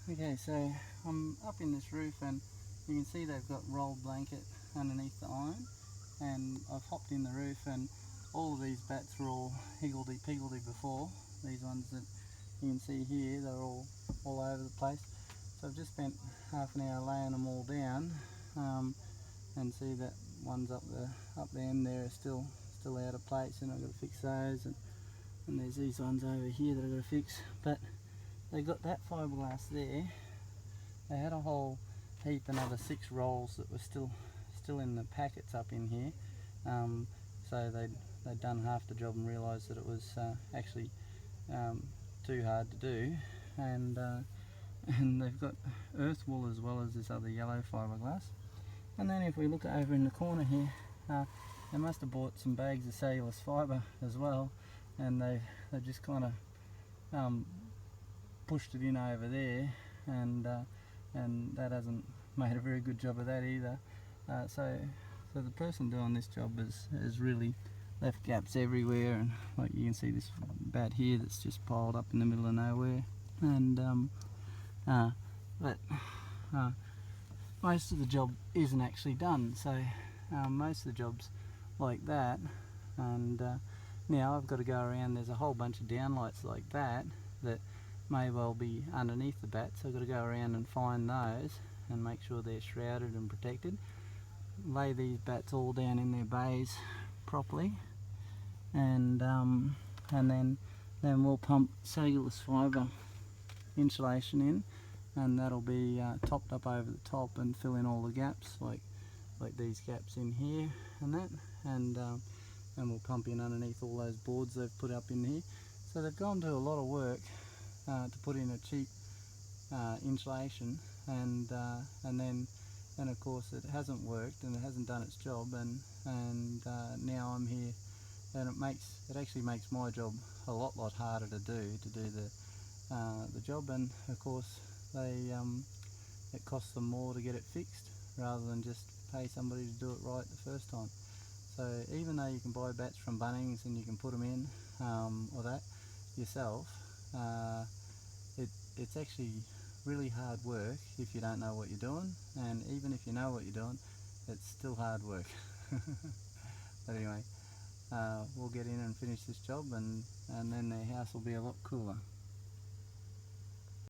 Okay, so I'm up in this roof and you can see they've got rolled blanket underneath the iron, and I've hopped in the roof and all of these bats were all higgledy-piggledy before. These ones that you can see here, they're all over the place. So I've just spent half an hour laying them all down, and see that ones up the end there are still out of place, and I've got to fix those, and there's these ones over here that I've got to fix. But they got that fiberglass there. They had a whole heap, another 6 rolls that were still in the packets up in here. So they'd done half the job and realised that it was actually too hard to do, and they've got earth wool as well as this other yellow fiberglass. And then if we look over in the corner here, they must have bought some bags of cellulose fibre as well, and they've just kind of pushed it in over there, and that hasn't made a very good job of that either. So the person doing this job has really left gaps everywhere, and like you can see this bat here that's just piled up in the middle of nowhere, and but most of the job isn't actually done. So most of the job's like that, and now I've got to go around. There's a whole bunch of downlights like that may well be underneath the bat, so I've got to go around and find those and make sure they're shrouded and protected. Lay these bats all down in their bays properly, and then we'll pump cellulose fibre insulation in, and that'll be topped up over the top and fill in all the gaps, like these gaps in here and that, and we'll pump in underneath all those boards they've put up in here. So they've gone to a lot of work to put in a cheap insulation, and then of course it hasn't worked and it hasn't done its job, and now I'm here, and it actually makes my job a lot harder to do the job, and of course it costs them more to get it fixed rather than just pay somebody to do it right the first time. So even though you can buy bats from Bunnings and you can put them in or that yourself, it's actually really hard work if you don't know what you're doing, and even if you know what you're doing, it's still hard work. But anyway, we'll get in and finish this job, and then their house will be a lot cooler.